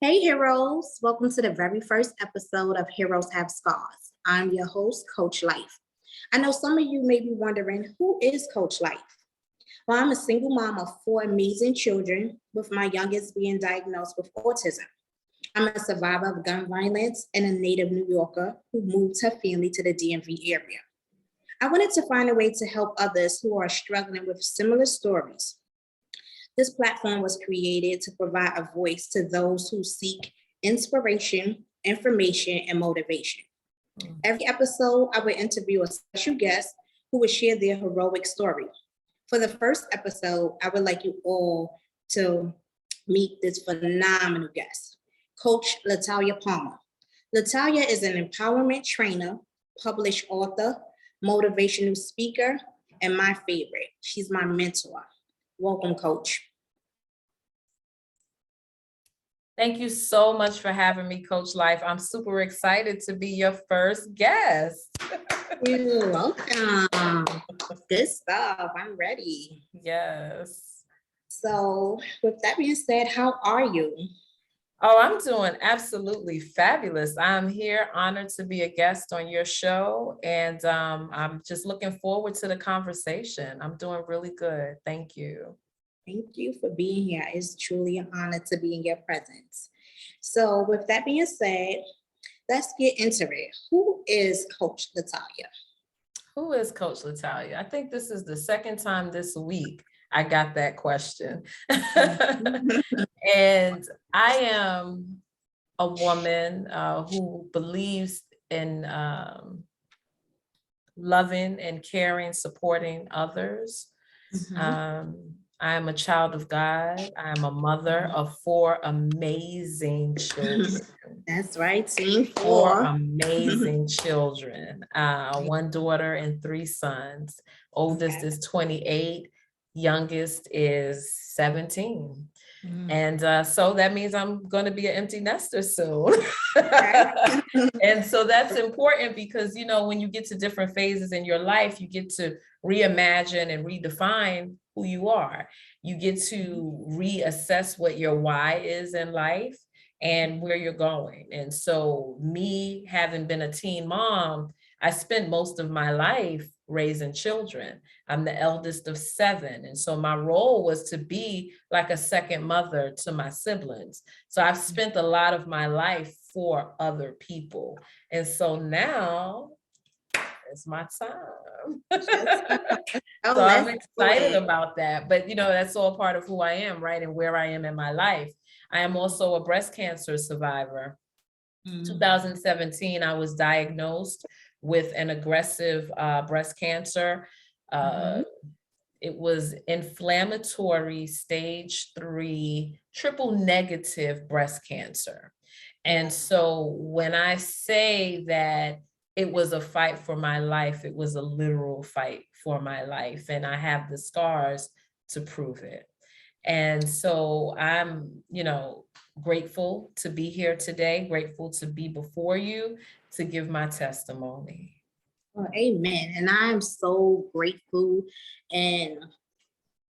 Hey, heroes. Welcome to the very first episode of Heroes Have Scars. I'm your host, Coach Lyfe. I know some of you may be wondering, who is Coach Lyfe? Well, I'm a single mom of four amazing children, with my youngest being diagnosed with autism. I'm a survivor of gun violence and a native New Yorker who moved her family to the DMV area. I wanted to find a way to help others who are struggling with similar stories. This platform was created to provide a voice to those who seek inspiration, information, and motivation. Every episode, I will interview a special guest who will share their heroic story. For the first episode, I would like you all to meet this phenomenal guest, Coach Latalia Palmer. Latalia is an empowerment trainer, published author, motivational speaker, and my favorite, she's my mentor. Welcome, Coach. Thank you so much for having me, Coach Lyfe. I'm super excited to be your first guest. You're welcome. Good stuff. I'm ready. Yes. So, with that being said, how are you? Oh, I'm doing absolutely fabulous. I'm here, honored to be a guest on your show, and I'm just looking forward to the conversation. I'm doing really good. Thank you. Thank you for being here. It's truly an honor to be in your presence. So, with that being said, let's get into it. Who is Coach Latalia? Who is Coach Latalia? I think this is the second time this week I got that question. And I am a woman who believes in loving and caring, supporting others. I am a child of God. I am a mother of four amazing children. That's right, team Four four. amazing children. One daughter and three sons. Oldest is 28, youngest is 17. And so that means I'm going to be an empty nester soon. And so that's important because, you know, when you get to different phases in your life, you get to reimagine and redefine who you are. You get to reassess what your why is in life and where you're going. And so me having been a teen mom, I spent most of my life raising children. I'm the eldest of seven. And so my role was to be like a second mother to my siblings. So I've spent a lot of my life for other people. And so now it's my time. So I'm excited about that. But, you know, that's all part of who I am, right? And where I am in my life. I am also a breast cancer survivor. 2017, I was diagnosed with an aggressive breast cancer. It was inflammatory stage 3 triple negative breast cancer. And so when I say that it was a fight for my life, it was a literal fight for my life. And I have the scars to prove it. And so I'm, you know, grateful to be here today, grateful to be before you to give my testimony. Well, amen. And I'm so grateful and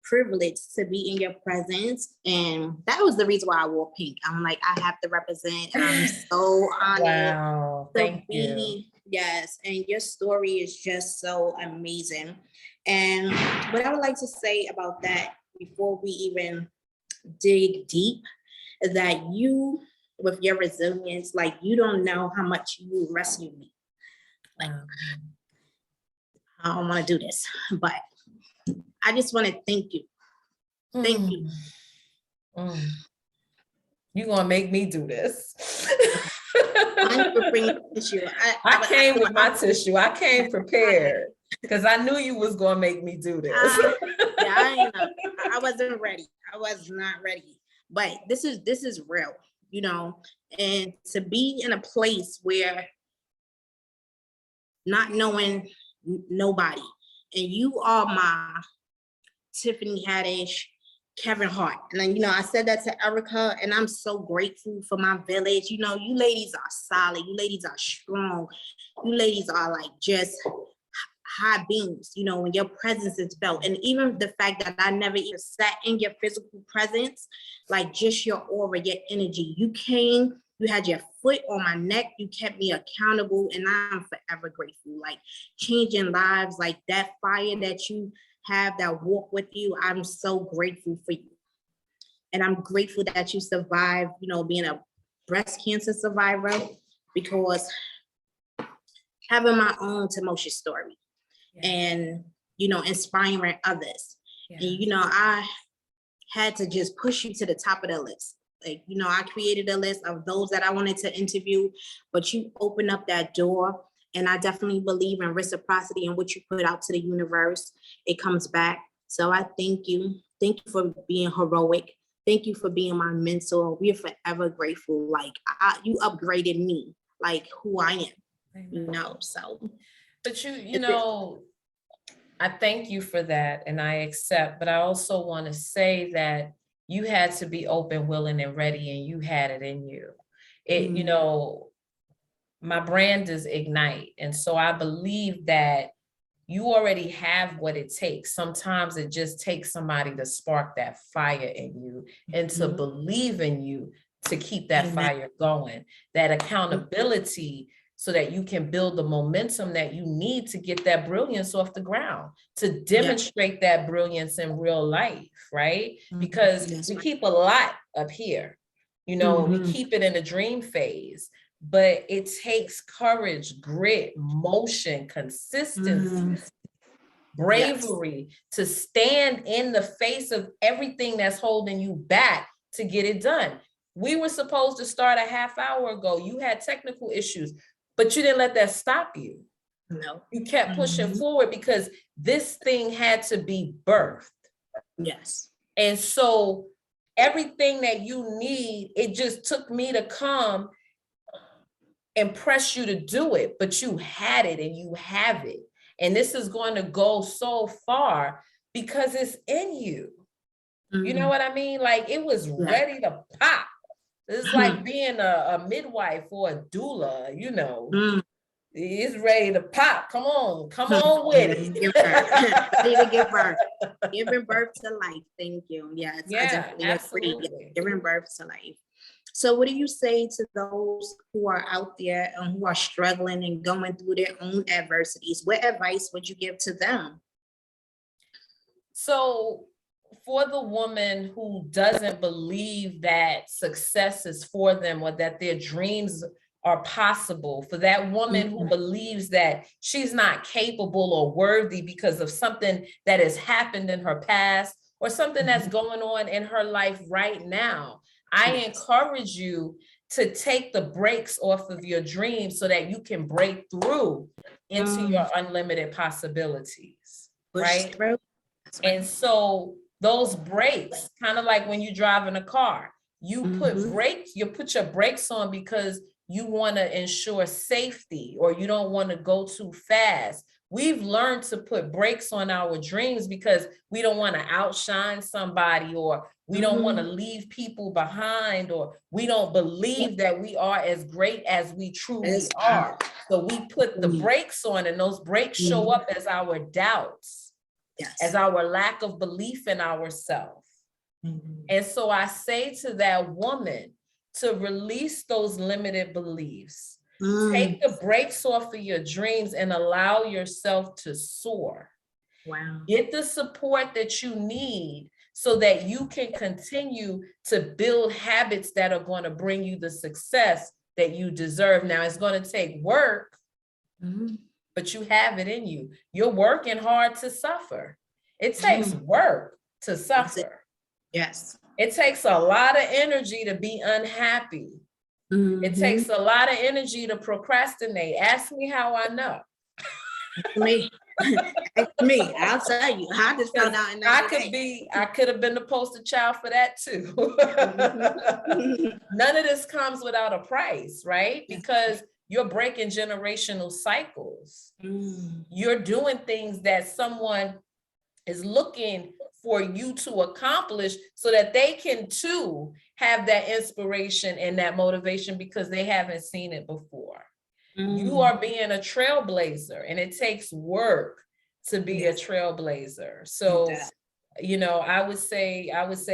privileged to be in your presence. And that was the reason why I wore pink. I'm like, I have to represent. And I'm so honored. Wow, thank you. Yes. And your story is just so amazing. And what I would like to say about that before we even dig deep is that you, with your resilience, like you don't know how much you rescued me. Like, I don't want to do this, but I just want to thank you. Thank you. You're going to make me do this. I came with my tissue. I came prepared because I knew you was going to make me do this. I wasn't ready. I was not ready. But this is real, you know, and to be in a place where not knowing nobody, and you are my Tiffany Haddish, Kevin Hart. And then, you know, I said that to Erica, and I'm so grateful for my village. You know, you ladies are solid. You ladies are strong. You ladies are like just high beams, you know, when your presence is felt. And even the fact that I never even sat in your physical presence, like just your aura, your energy, you came, you had your foot on my neck, you kept me accountable, and I'm forever grateful. Like changing lives, like that fire that you have that walk with you, I'm so grateful for you. And I'm grateful that you survived, you know, being a breast cancer survivor, because having my own tumultuous story and, you know, inspiring others. And, you know, I had to just push you to the top of the list. Like, you know, I created a list of those that I wanted to interview, but you opened up that door. And I definitely believe in reciprocity, and what you put out to the universe, it comes back. So I thank you. Thank you for being heroic. Thank you for being my mentor. We are forever grateful. Like you upgraded me, like who I am, you know, so. But you know, I thank you for that, and I accept, but I also want to say that you had to be open, willing, and ready, and you had it in you. You know, my brand is Ignite. And so I believe that you already have what it takes. Sometimes it just takes somebody to spark that fire in you and to believe in you to keep that fire going, that accountability, so that you can build the momentum that you need to get that brilliance off the ground, to demonstrate that brilliance in real life, right? Because we keep a lot up here, you know, we keep it in the dream phase, but it takes courage, grit, motion, consistency, bravery to stand in the face of everything that's holding you back to get it done. We were supposed to start a half hour ago. You had technical issues, but you didn't let that stop you. No. You kept pushing forward because this thing had to be birthed. Yes. And so everything that you need, it just took me to come and press you to do it, but you had it and you have it. And this is going to go so far because it's in you. You know what I mean? Like it was ready to pop. It's like being a midwife or a doula, you know. It's ready to pop. Come on with it. Ready to give birth. Giving birth to life. Thank you. Yes, I definitely absolutely agree. Giving birth to life. So what do you say to those who are out there and who are struggling and going through their own adversities? What advice would you give to them? So for the woman who doesn't believe that success is for them or that their dreams are possible, for that woman who believes that she's not capable or worthy because of something that has happened in her past or something that's going on in her life right now, I encourage you to take the brakes off of your dreams so that you can break through into your unlimited possibilities, right? And so those brakes, kind of like when you drive in a car, you put your brakes on because you want to ensure safety or you don't want to go too fast. We've learned to put brakes on our dreams because we don't want to outshine somebody, or we don't want to leave people behind, or we don't believe that we are as great as we truly are. So we put the brakes on, and those brakes show up as our doubts, as our lack of belief in ourselves. And so I say to that woman to release those limited beliefs. Take the brakes off of your dreams and allow yourself to soar. Get the support that you need so that you can continue to build habits that are going to bring you the success that you deserve. Now, it's going to take work, but you have it in you. You're working hard to suffer. It takes work to suffer. Yes. It takes a lot of energy to be unhappy. It takes a lot of energy to procrastinate. Ask me how I know. Me. I'll tell you. I just found out in I could have been the poster child for that too. None of this comes without a price, right? Because you're breaking generational cycles. You're doing things that someone is looking for you to accomplish so that they can too have that inspiration and that motivation because they haven't seen it before. You are being a trailblazer, and it takes work. to be a Yes. trailblazer. It So, does. I would say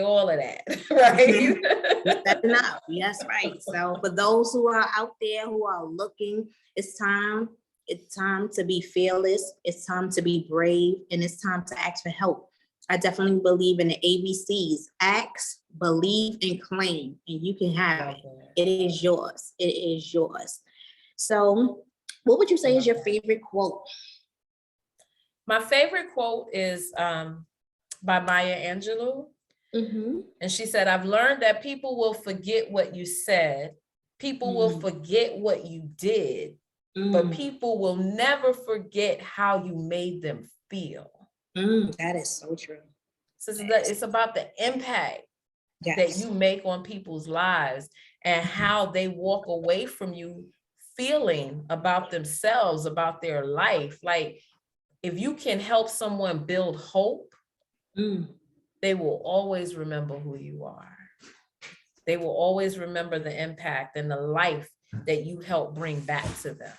all of that, right? You're stepping up. Yes, right. So for those who are out there who are looking, it's time. It's time to be fearless. It's time to be brave, and it's time to ask for help. I definitely believe in the ABCs: ask, believe, and claim, and you can have it. It is yours. It is yours. So, what would you say is your favorite quote? My favorite quote is by Maya Angelou. Mm-hmm. And she said, I've learned that people will forget what you said. People will forget what you did, but people will never forget how you made them feel. That is so true. So it's about the impact that you make on people's lives and how they walk away from you feeling about themselves, about their life. Like, if you can help someone build hope, they will always remember who you are. They will always remember the impact and the life that you help bring back to them.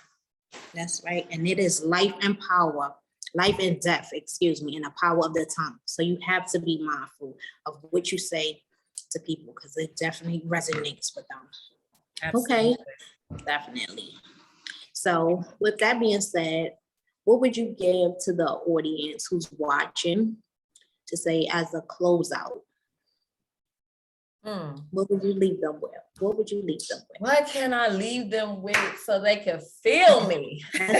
That's right. And it is life and power, life and death, excuse me, and the power of the tongue. So you have to be mindful of what you say to people because it definitely resonates with them. Absolutely. Okay, definitely. So with that being said, what would you give to the audience who's watching to say as a closeout? What would you leave them with? What would you leave them with? What can I leave them with so they can feel me? Dig in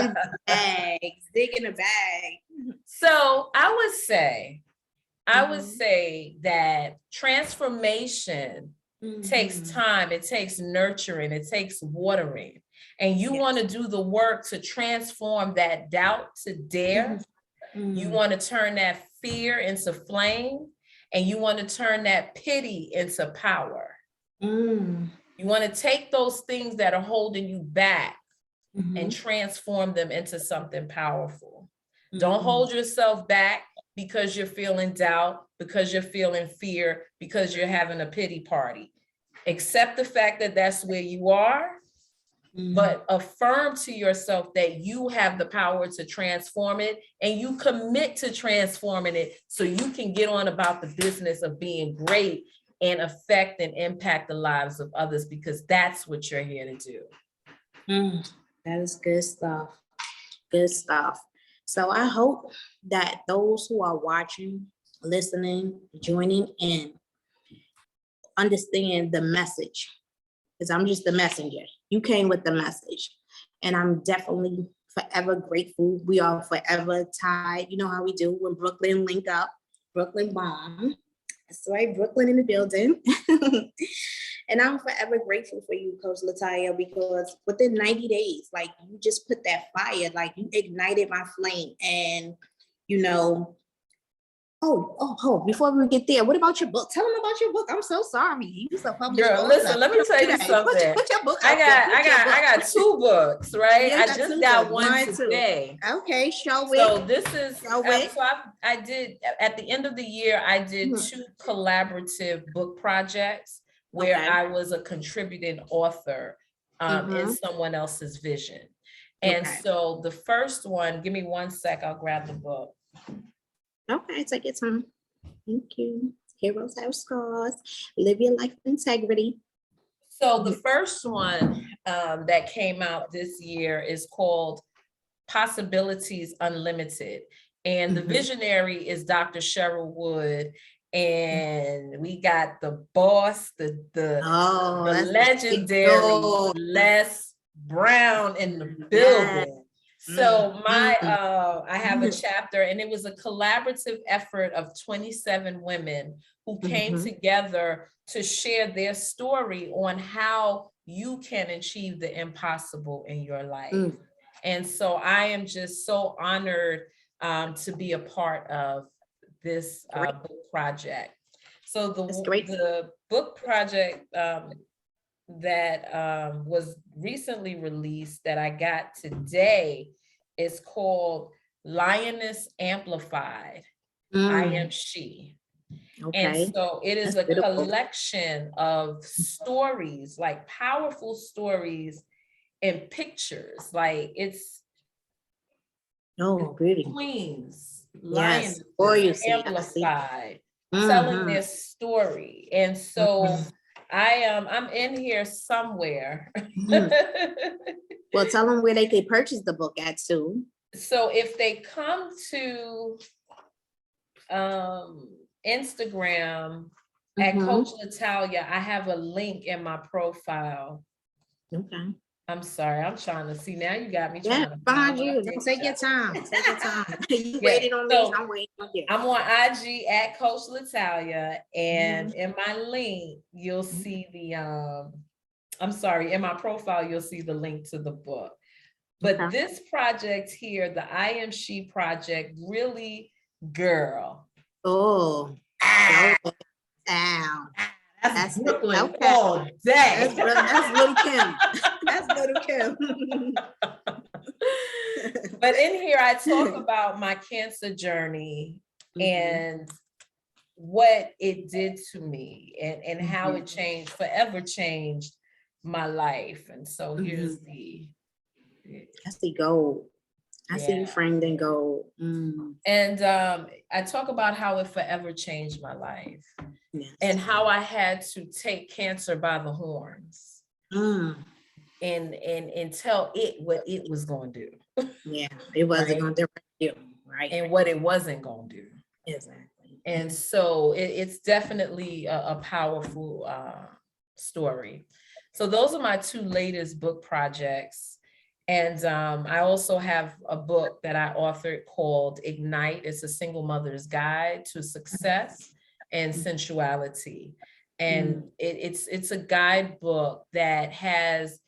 the bag. Dig in the bag. So I would say that transformation takes time. It takes nurturing. It takes watering. And you want to do the work to transform that doubt to dare. You want to turn that fear into flame. And you want to turn that pity into power. You want to take those things that are holding you back and transform them into something powerful. Don't hold yourself back because you're feeling doubt, because you're feeling fear, because you're having a pity party. Accept the fact that that's where you are, but affirm to yourself that you have the power to transform it, and you commit to transforming it so you can get on about the business of being great and affect and impact the lives of others, because that's what you're here to do. That is good stuff. Good stuff. So I hope that those who are watching, listening, joining in, understand the message, because I'm just the messenger. You came with the message, and I'm definitely forever grateful. We are forever tied. You know how we do when Brooklyn link up, Brooklyn bomb. That's right, Brooklyn in the building. And I'm forever grateful for you, Coach Lataya, because within 90 days, like, you just put that fire, like, you ignited my flame. And, you know, before we get there, what about your book? Tell them about your book. I'm so sorry. You self-published. Girl, listen, let me tell you something. Put your book I out got 2 books, right? Yeah, I just got one today. Okay, show it. So this is, I did, at the end of the year, I did 2 collaborative book projects where I was a contributing author in someone else's vision. And so the first one, give me one sec, I'll grab the book. Okay, take your time. Thank you. Heroes Have Scars. Live your life with integrity. So the first one that came out this year is called Possibilities Unlimited. And the visionary is Dr. Cheryl Wood. And we got the boss, the legendary Les Brown in the building. So I have a chapter, and it was a collaborative effort of 27 women who came together to share their story on how you can achieve the impossible in your life. And so I am just so honored to be a part of this book project. So the book project that was recently released that I got today is called Lioness Amplified. I Am She. And so it is a collection of stories, like powerful stories and pictures. Like Oh, beauty. Queens, Yes. lionesses, Or you see, I see. amplified, telling Mm-hmm. their story. And so I'm in here somewhere. Mm-hmm. Well, tell them where they could purchase the book at too. So if they come to Instagram at Mm-hmm. Coach Natalia, I have a link in my profile. Okay. I'm sorry, I'm trying to see. Now you got me Yeah, trying to find find my you. Don't take your picture. time. Take your time. You Yeah, waited on me. so I'm waiting on you. I'm on IG at Coach Natalia, and Mhm. in my link, you'll Mhm. see the I'm sorry, in my profile, you'll see the link to the book. But Okay. this project here, the I Am She project, really, girl. Oh, Ah, go. Ow. that's That's it. Brooklyn Okay. all day. That's little Kim. That's little Kim. But in here, I talk about my cancer journey Mhm. and what it did to me and how it Mhm. changed, forever changed my life. And so here's Mhm. the, I see gold. I see you yeah. framed in gold. And I talk about how it forever changed my life Yes. and how I had to take cancer by the horns Mm. and tell it what it was going to do. Yeah, it wasn't Right? gonna direct you, right? And what it wasn't going to do. Exactly. And so it's definitely a powerful story. So those are my two latest book projects. And I also have a book that I authored called Ignite. It's a single mother's guide to success and sensuality. And it's a guidebook that has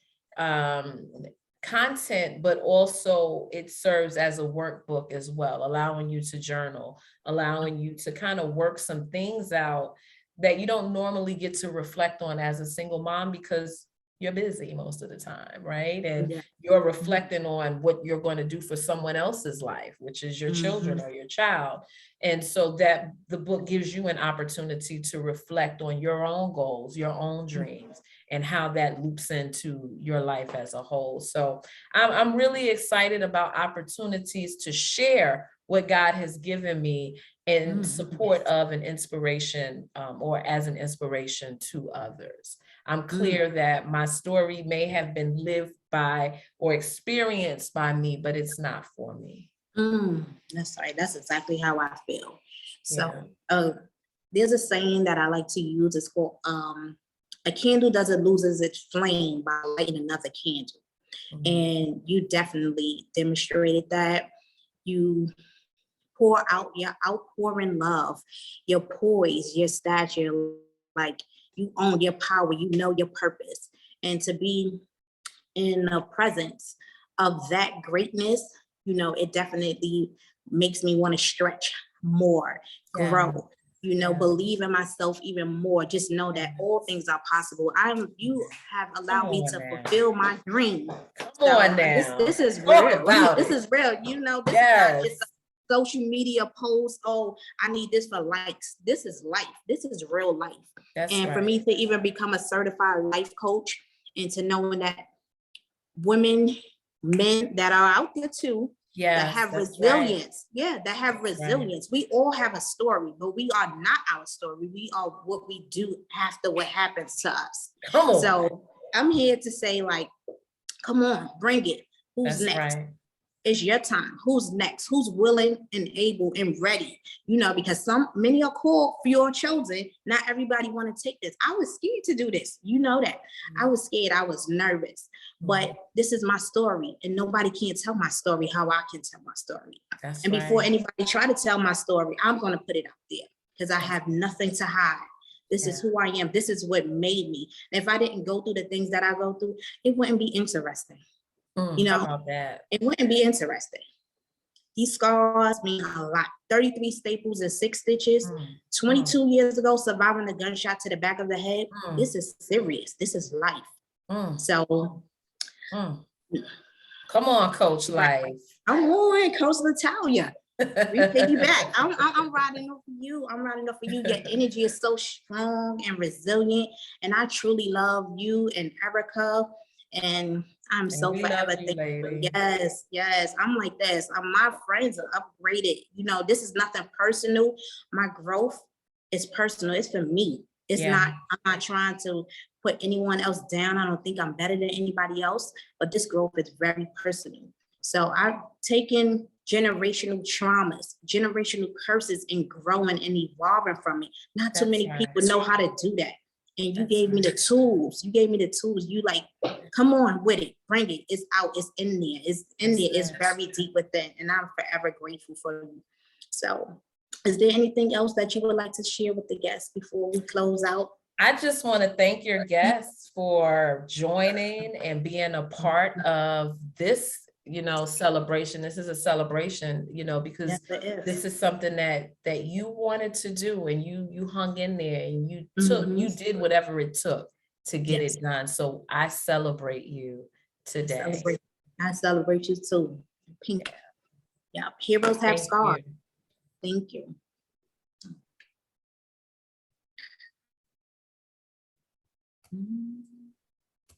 content, but also it serves as a workbook as well, allowing you to journal, allowing you to kind of work some things out that you don't normally get to reflect on as a single mom because you're busy most of the time, right? And Yeah. you're reflecting on what you're going to do for someone else's life, which is your children or your child. And so that the book gives you an opportunity to reflect on your own goals, your own dreams, and how that loops into your life as a whole. So I'm really excited about opportunities to share what God has given me in support of an inspiration or as an inspiration to others. I'm clear that my story may have been lived by or experienced by me, but it's not for me. That's right. That's exactly how I feel. Yeah. So there's a saying that I like to use. It's called a candle doesn't lose its flame by lighting another candle. And you definitely demonstrated that. You pour out your outpouring love, your poise, your stature, like you own your power, you know your purpose. And to be in the presence of that greatness, it definitely makes me want to stretch more, grow, believe in myself even more. Just know that all things are possible. You have allowed me to fulfill my dream. Come on now. This is Talk real. about This it. is real. This is not just a social media post. Oh, I need this for likes. This is life. This is real life. For me to even become a certified life coach and to knowing that women, men that are out there too, that have resilience. That have resilience. We all have a story, but we are not our story. We are what we do after what happens to us. So I'm here to say, like, come on, bring it. Who's next? It's your time. Who's next? Who's willing and able and ready? Because many are called for your chosen. Not everybody want to take this. I was scared to do this. You know that. I was scared. I was nervous. But this is my story, and nobody can tell my story how I can tell my story. Before anybody try to tell my story, I'm gonna put it out there because I have nothing to hide. This is who I am. This is what made me. And if I didn't go through the things that I go through, it wouldn't be interesting. About that. It wouldn't be interesting. These scars mean a lot. 33 staples and 6 stitches. 22 years ago, surviving a gunshot to the back of the head. This is serious. This is life. So, come on, Coach Lyfe. I'm on, Coach Natalia. We piggyback. I'm riding up for you. I'm riding up for you. Your energy is so strong and resilient, and I truly love you and Erica And I'm And so we love forever you, thankful. lady. Yes, yes. I'm like this. My friends are upgraded. You know, this is nothing personal. My growth is personal. It's for me. It's Yeah. not, I'm not trying to put anyone else down. I don't think I'm better than anybody else, but this growth is very personal. So I've taken generational traumas, generational curses, and growing and evolving from it. Not too That's many right. people know how to do that. And you That's gave me right. the tools. You gave me the tools. You like, come on with it. Bring it. It's out. It's in there. It's in there. It's very deep within. And I'm forever grateful for you. So is there anything else that you would like to share with the guests before we close out? I just want to thank your guests for joining and being a part of this, celebration. This is a celebration, because Yes, it is. this is something that you wanted to do, and you hung in there, and you did whatever it took to get it done. So I celebrate you today. I celebrate you too. Pink. Yeah. Heroes have Thank scars. you. Thank you. Mm.